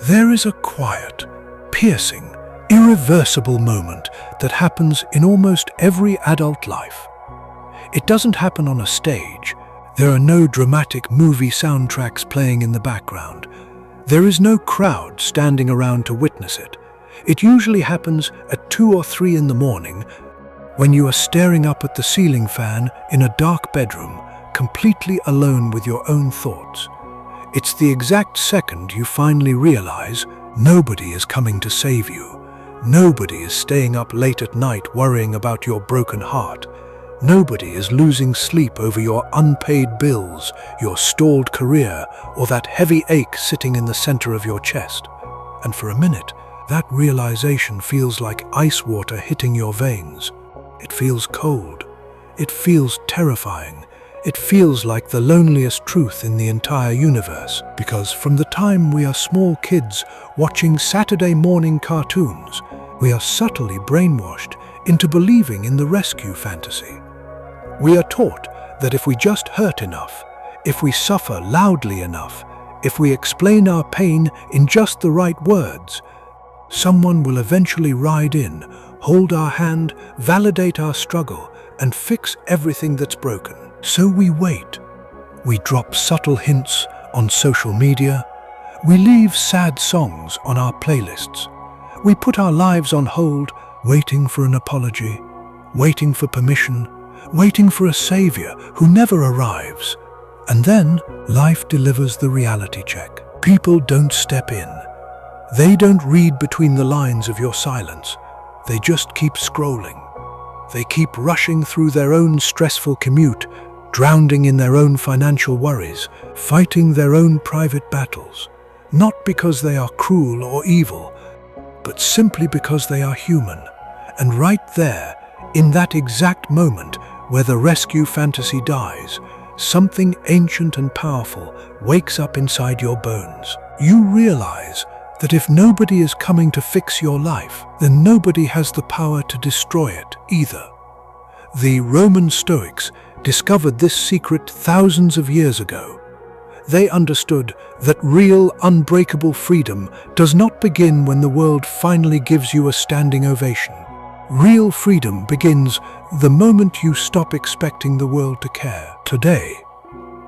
There is a quiet, piercing, irreversible moment that happens in almost every adult life. It doesn't happen on a stage. There are no dramatic movie soundtracks playing in the background. There is no crowd standing around to witness it. It usually happens at 2 or 3 in the morning when you are staring up at the ceiling fan in a dark bedroom, completely alone with your own thoughts. It's the exact second you finally realize nobody is coming to save you. Nobody is staying up late at night worrying about your broken heart. Nobody is losing sleep over your unpaid bills, your stalled career, or that heavy ache sitting in the center of your chest. And for a minute, that realization feels like ice water hitting your veins. It feels cold. It feels terrifying. It feels like the loneliest truth in the entire universe, because from the time we are small kids watching Saturday morning cartoons, we are subtly brainwashed into believing in the rescue fantasy. We are taught that if we just hurt enough, if we suffer loudly enough, if we explain our pain in just the right words, someone will eventually ride in, hold our hand, validate our struggle, and fix everything that's broken. So we wait. We drop subtle hints on social media. We leave sad songs on our playlists. We put our lives on hold, waiting for an apology, waiting for permission, waiting for a savior who never arrives. And then life delivers the reality check. People don't step in. They don't read between the lines of your silence. They just keep scrolling. They keep rushing through their own stressful commute, drowning in their own financial worries, fighting their own private battles, not because they are cruel or evil, but simply because they are human. And right there, in that exact moment where the rescue fantasy dies, something ancient and powerful wakes up inside your bones. You realize that if nobody is coming to fix your life, then nobody has the power to destroy it either. The Roman Stoics discovered this secret thousands of years ago. They understood that real, unbreakable freedom does not begin when the world finally gives you a standing ovation. Real freedom begins the moment you stop expecting the world to care. Today,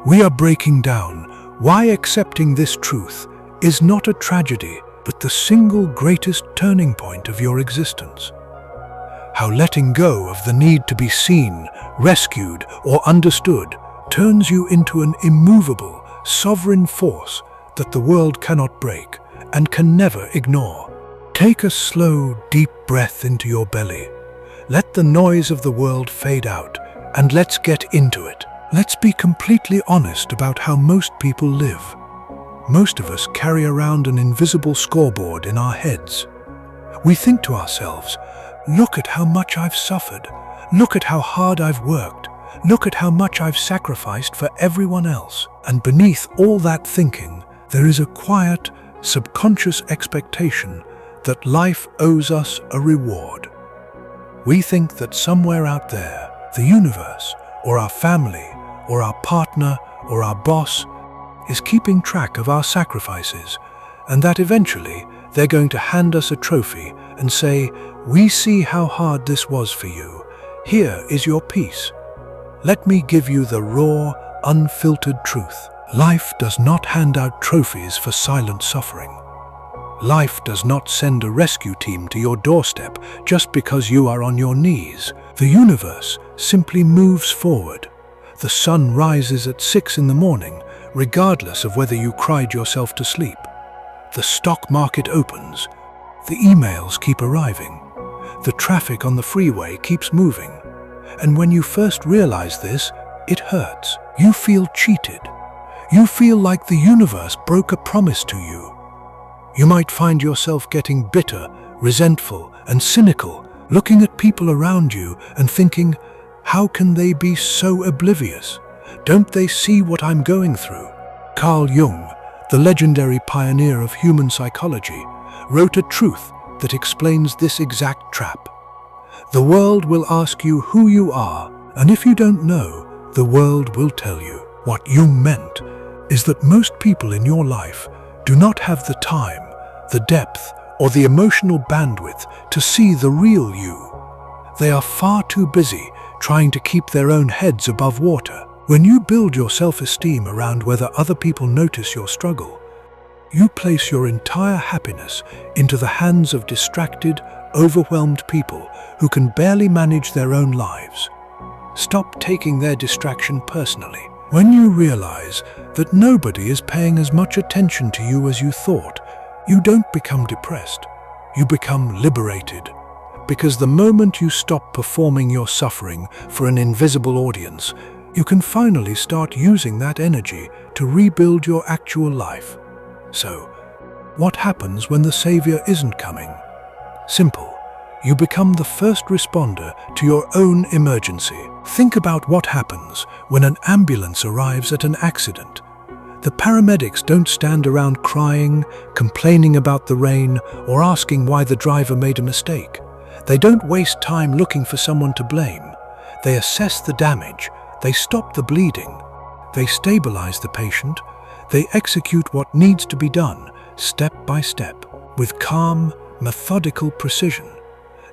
we are breaking down why accepting this truth is not a tragedy, but the single greatest turning point of your existence. How letting go of the need to be seen, rescued, or understood turns you into an immovable, sovereign force that the world cannot break and can never ignore. Take a slow, deep breath into your belly. Let the noise of the world fade out, and let's get into it. Let's be completely honest about how most people live. Most of us carry around an invisible scoreboard in our heads. We think to ourselves, look at how much I've suffered. Look at how hard I've worked. Look at how much I've sacrificed for everyone else. And beneath all that thinking, there is a quiet, subconscious expectation that life owes us a reward. We think that somewhere out there, the universe, or our family, or our partner, or our boss, is keeping track of our sacrifices, and that eventually they're going to hand us a trophy and say, "We see how hard this was for you. Here is your piece." Let me give you the raw, unfiltered truth. Life does not hand out trophies for silent suffering. Life does not send a rescue team to your doorstep just because you are on your knees. The universe simply moves forward. The sun rises at 6 in the morning, regardless of whether you cried yourself to sleep. The stock market opens. The emails keep arriving. The traffic on the freeway keeps moving. And when you first realize this, it hurts. You feel cheated. You feel like the universe broke a promise to you. You might find yourself getting bitter, resentful, and cynical, looking at people around you and thinking, how can they be so oblivious? Don't they see what I'm going through? Carl Jung, the legendary pioneer of human psychology, wrote a truth that explains this exact trap. The world will ask you who you are, and if you don't know, the world will tell you. What Jung meant is that most people in your life do not have the time, the depth, or the emotional bandwidth to see the real you. They are far too busy trying to keep their own heads above water. When you build your self-esteem around whether other people notice your struggle, you place your entire happiness into the hands of distracted, overwhelmed people who can barely manage their own lives. Stop taking their distraction personally. When you realize that nobody is paying as much attention to you as you thought, you don't become depressed. You become liberated. Because the moment you stop performing your suffering for an invisible audience, you can finally start using that energy to rebuild your actual life. So, what happens when the savior isn't coming? Simple. You become the first responder to your own emergency. Think about what happens when an ambulance arrives at an accident. The paramedics don't stand around crying, complaining about the rain, or asking why the driver made a mistake. They don't waste time looking for someone to blame. They assess the damage, they stop the bleeding, they stabilize the patient, they execute what needs to be done, step by step, with calm, methodical precision.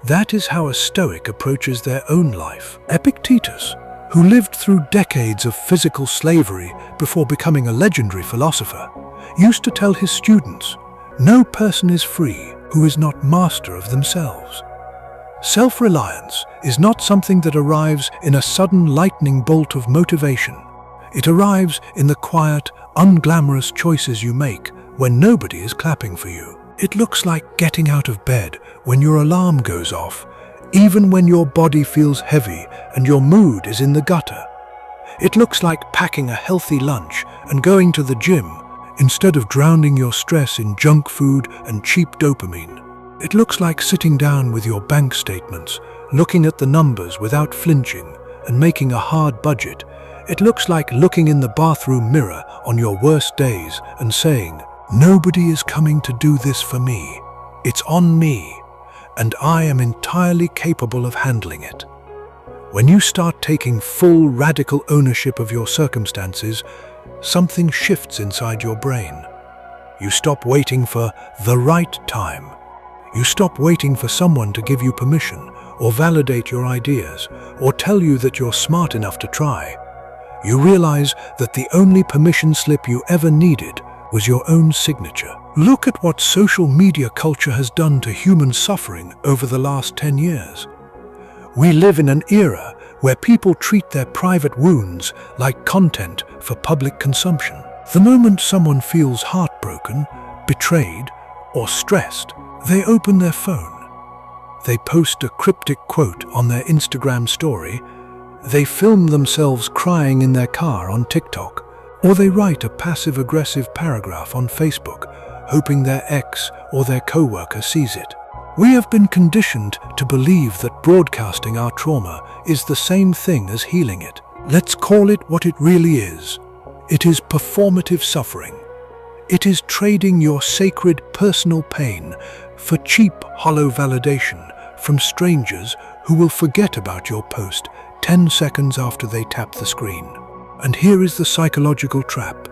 That is how a Stoic approaches their own life. Epictetus, who lived through decades of physical slavery before becoming a legendary philosopher, used to tell his students, "No person is free who is not master of themselves." Self-reliance is not something that arrives in a sudden lightning bolt of motivation. It arrives in the quiet, unglamorous choices you make when nobody is clapping for you. It looks like getting out of bed when your alarm goes off, even when your body feels heavy and your mood is in the gutter. It looks like packing a healthy lunch and going to the gym instead of drowning your stress in junk food and cheap dopamine. It looks like sitting down with your bank statements, looking at the numbers without flinching and making a hard budget. It looks like looking in the bathroom mirror on your worst days and saying, "Nobody is coming to do this for me. It's on me, and I am entirely capable of handling it." When you start taking full radical ownership of your circumstances, something shifts inside your brain. You stop waiting for the right time. You stop waiting for someone to give you permission or validate your ideas or tell you that you're smart enough to try. You realize that the only permission slip you ever needed was your own signature. Look at what social media culture has done to human suffering over the last 10 years. We live in an era where people treat their private wounds like content for public consumption. The moment someone feels heartbroken, betrayed, or stressed, they open their phone. They post a cryptic quote on their Instagram story. They film themselves crying in their car on TikTok. Or they write a passive-aggressive paragraph on Facebook, hoping their ex or their coworker sees it. We have been conditioned to believe that broadcasting our trauma is the same thing as healing it. Let's call it what it really is. It is performative suffering. It is trading your sacred personal pain for cheap, hollow validation from strangers who will forget about your post 10 seconds after they tap the screen. And here is the psychological trap.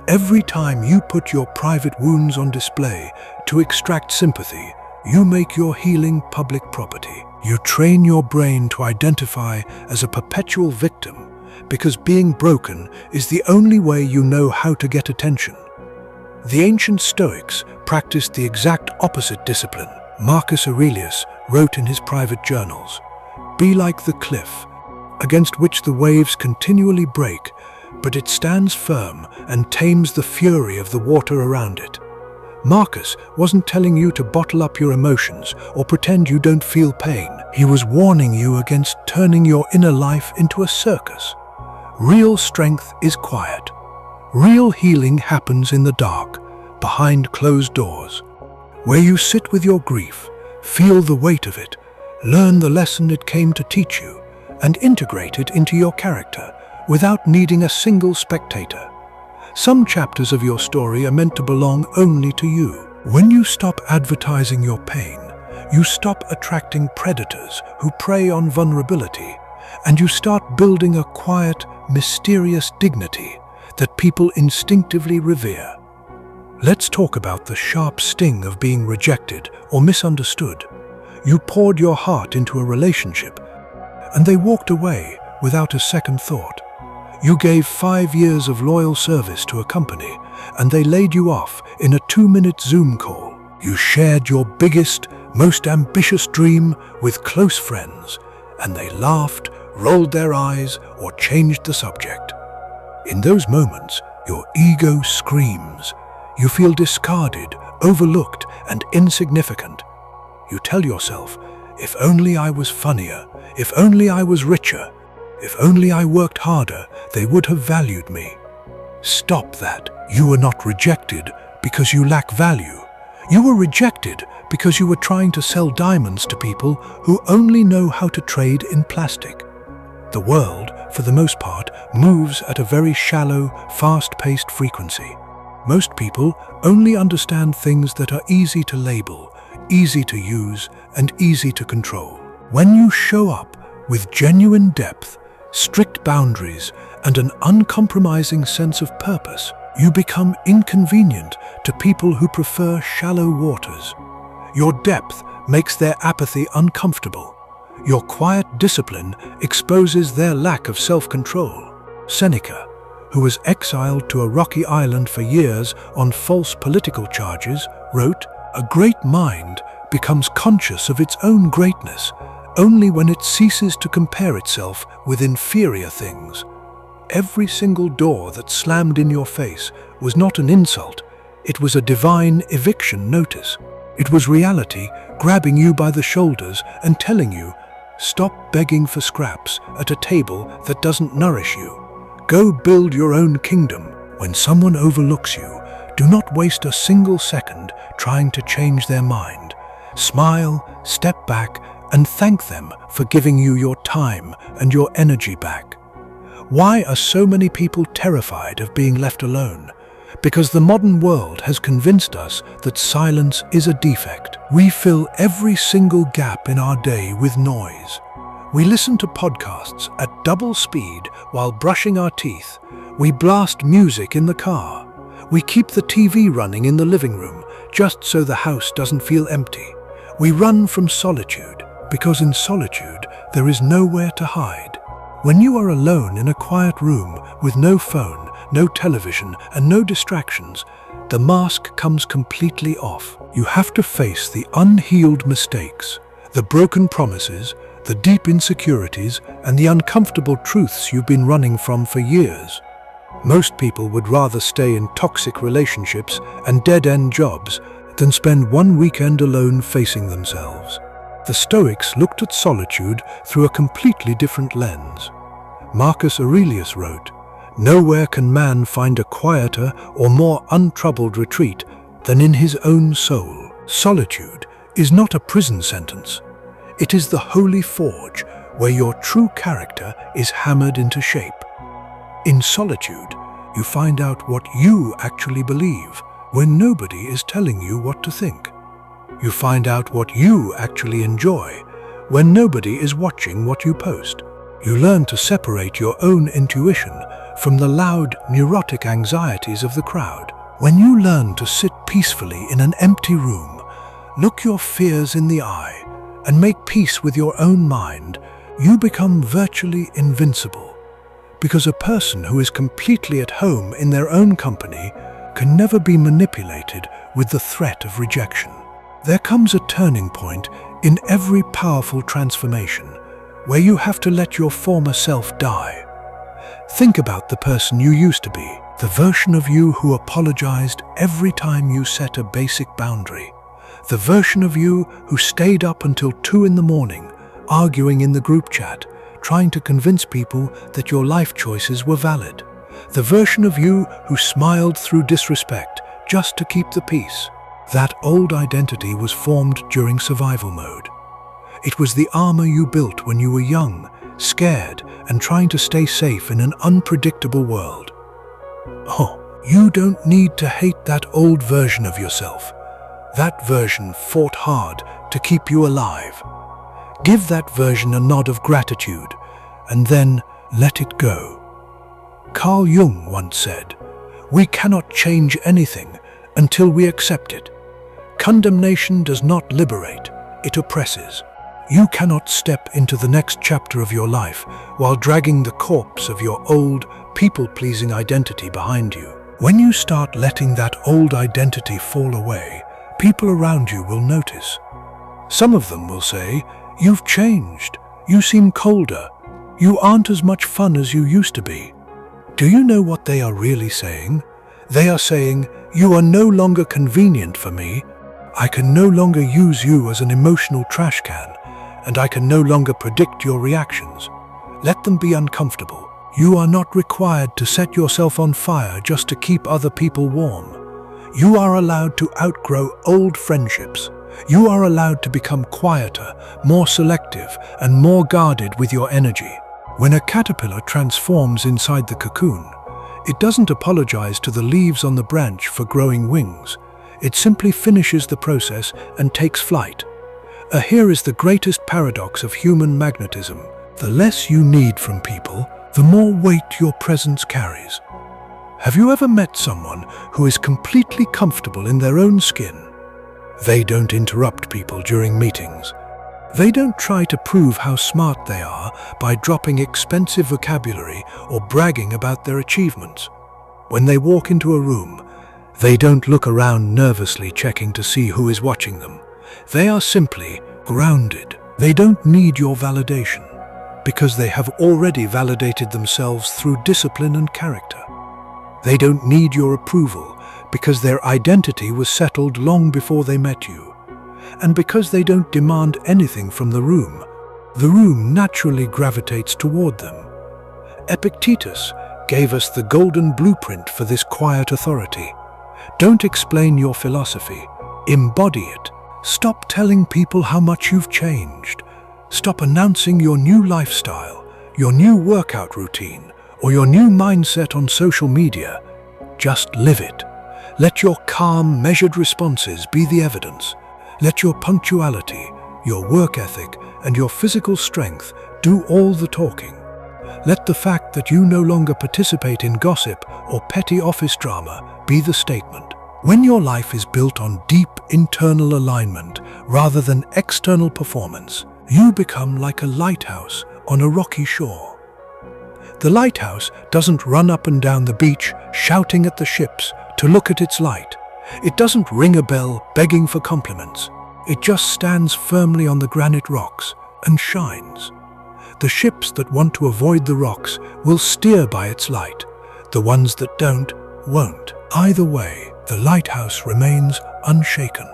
Every time you put your private wounds on display to extract sympathy, you make your healing public property. You train your brain to identify as a perpetual victim because being broken is the only way you know how to get attention. The ancient Stoics practiced the exact opposite discipline. Marcus Aurelius wrote in his private journals, "Be like the cliff, against which the waves continually break, but it stands firm and tames the fury of the water around it." Marcus wasn't telling you to bottle up your emotions or pretend you don't feel pain. He was warning you against turning your inner life into a circus. Real strength is quiet. Real healing happens in the dark, behind closed doors, where you sit with your grief, feel the weight of it, learn the lesson it came to teach you, and integrate it into your character without needing a single spectator. Some chapters of your story are meant to belong only to you. When you stop advertising your pain, you stop attracting predators who prey on vulnerability, and you start building a quiet, mysterious dignity that people instinctively revere. Let's talk about the sharp sting of being rejected or misunderstood. You poured your heart into a relationship, and they walked away without a second thought. You gave 5 years of loyal service to a company, and they laid you off in a 2-minute Zoom call. You shared your biggest, most ambitious dream with close friends, and they laughed, rolled their eyes, or changed the subject. In those moments, your ego screams. You feel discarded, overlooked, and insignificant. You tell yourself, if only I was funnier, if only I was richer, if only I worked harder, they would have valued me. Stop that. You were not rejected because you lack value. You were rejected because you were trying to sell diamonds to people who only know how to trade in plastic. The world, for the most part, moves at a very shallow, fast-paced frequency. Most people only understand things that are easy to label, easy to use, and easy to control. When you show up with genuine depth, strict boundaries, and an uncompromising sense of purpose, you become inconvenient to people who prefer shallow waters. Your depth makes their apathy uncomfortable. Your quiet discipline exposes their lack of self-control. Seneca, who was exiled to a rocky island for years on false political charges, wrote, "A great mind becomes conscious of its own greatness only when it ceases to compare itself with inferior things." Every single door that slammed in your face was not an insult, it was a divine eviction notice. It was reality grabbing you by the shoulders and telling you, stop begging for scraps at a table that doesn't nourish you. Go build your own kingdom. When someone overlooks you, do not waste a single second trying to change their mind. Smile, step back, and thank them for giving you your time and your energy back. Why are so many people terrified of being left alone? Because the modern world has convinced us that silence is a defect. We fill every single gap in our day with noise. We listen to podcasts at double speed while brushing our teeth. We blast music in the car. We keep the TV running in the living room just so the house doesn't feel empty. We run from solitude because in solitude there is nowhere to hide. When you are alone in a quiet room with no phone, no television, and no distractions, the mask comes completely off. You have to face the unhealed mistakes, the broken promises, the deep insecurities, and the uncomfortable truths you've been running from for years. Most people would rather stay in toxic relationships and dead-end jobs than spend one weekend alone facing themselves. The Stoics looked at solitude through a completely different lens. Marcus Aurelius wrote, "Nowhere can man find a quieter or more untroubled retreat than in his own soul." Solitude is not a prison sentence. It is the holy forge where your true character is hammered into shape. In solitude, you find out what you actually believe when nobody is telling you what to think. You find out what you actually enjoy when nobody is watching what you post. You learn to separate your own intuition from the loud, neurotic anxieties of the crowd. When you learn to sit peacefully in an empty room, look your fears in the eye, and make peace with your own mind, you become virtually invincible. Because a person who is completely at home in their own company can never be manipulated with the threat of rejection. There comes a turning point in every powerful transformation where you have to let your former self die. Think about the person you used to be, the version of you who apologized every time you set a basic boundary. The version of you who stayed up until 2 in the morning, arguing in the group chat, trying to convince people that your life choices were valid. The version of you who smiled through disrespect just to keep the peace. That old identity was formed during survival mode. It was the armor you built when you were young, scared, and trying to stay safe in an unpredictable world. Oh, you don't need to hate that old version of yourself. That version fought hard to keep you alive. Give that version a nod of gratitude, and then let it go. Carl Jung once said, "We cannot change anything until we accept it. Condemnation does not liberate, it oppresses. You cannot step into the next chapter of your life while dragging the corpse of your old, people-pleasing identity behind you. When you start letting that old identity fall away, people around you will notice. Some of them will say, "You've changed. You seem colder. You aren't as much fun as you used to be." Do you know what they are really saying? They are saying, "You are no longer convenient for me. I can no longer use you as an emotional trash can, and I can no longer predict your reactions." Let them be uncomfortable. You are not required to set yourself on fire just to keep other people warm. You are allowed to outgrow old friendships. You are allowed to become quieter, more selective, and more guarded with your energy. When a caterpillar transforms inside the cocoon, it doesn't apologize to the leaves on the branch for growing wings. It simply finishes the process and takes flight. Here is the greatest paradox of human magnetism. The less you need from people, the more weight your presence carries. Have you ever met someone who is completely comfortable in their own skin? They don't interrupt people during meetings. They don't try to prove how smart they are by dropping expensive vocabulary or bragging about their achievements. When they walk into a room, they don't look around nervously checking to see who is watching them. They are simply grounded. They don't need your validation because they have already validated themselves through discipline and character. They don't need your approval because their identity was settled long before they met you. And because they don't demand anything from the room naturally gravitates toward them. Epictetus gave us the golden blueprint for this quiet authority. Don't explain your philosophy, embody it. Stop telling people how much you've changed. Stop announcing your new lifestyle, your new workout routine, or your new mindset on social media. Just live it. Let your calm, measured responses be the evidence. Let your punctuality, your work ethic, and your physical strength do all the talking. Let the fact that you no longer participate in gossip or petty office drama be the statement. When your life is built on deep internal alignment rather than external performance, you become like a lighthouse on a rocky shore. The lighthouse doesn't run up and down the beach shouting at the ships to look at its light. It doesn't ring a bell begging for compliments. It just stands firmly on the granite rocks and shines. The ships that want to avoid the rocks will steer by its light. The ones that don't, won't. Either way, the lighthouse remains unshaken.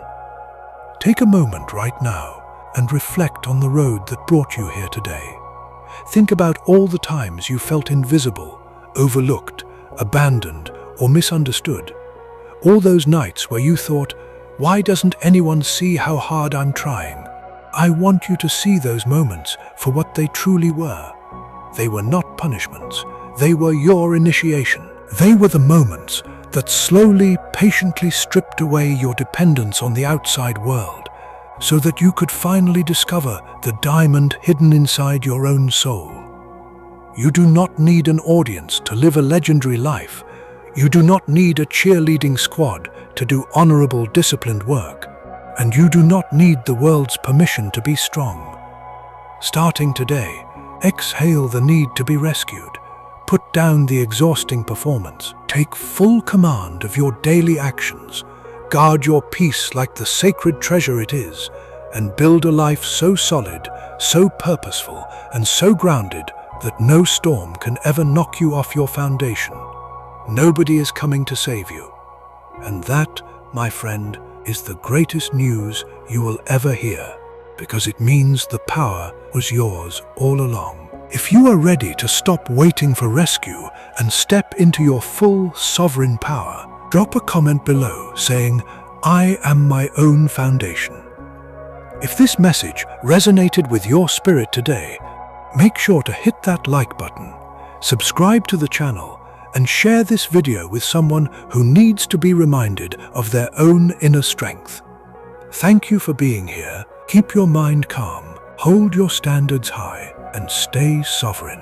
Take a moment right now and reflect on the road that brought you here today. Think about all the times you felt invisible, overlooked, abandoned, or misunderstood. All those nights where you thought, "Why doesn't anyone see how hard I'm trying?" I want you to see those moments for what they truly were. They were not punishments. They were your initiation. They were the moments that slowly, patiently stripped away your dependence on the outside world, so that you could finally discover the diamond hidden inside your own soul. You do not need an audience to live a legendary life. You do not need a cheerleading squad to do honorable, disciplined work. And you do not need the world's permission to be strong. Starting today, exhale the need to be rescued. Put down the exhausting performance. Take full command of your daily actions. Guard your peace like the sacred treasure it is, and build a life so solid, so purposeful, and so grounded that no storm can ever knock you off your foundation. Nobody is coming to save you. And that, my friend, is the greatest news you will ever hear, because it means the power was yours all along. If you are ready to stop waiting for rescue and step into your full sovereign power, drop a comment below saying, "I am my own foundation." If this message resonated with your spirit today, make sure to hit that like button, subscribe to the channel, and share this video with someone who needs to be reminded of their own inner strength. Thank you for being here. Keep your mind calm, hold your standards high, and stay sovereign.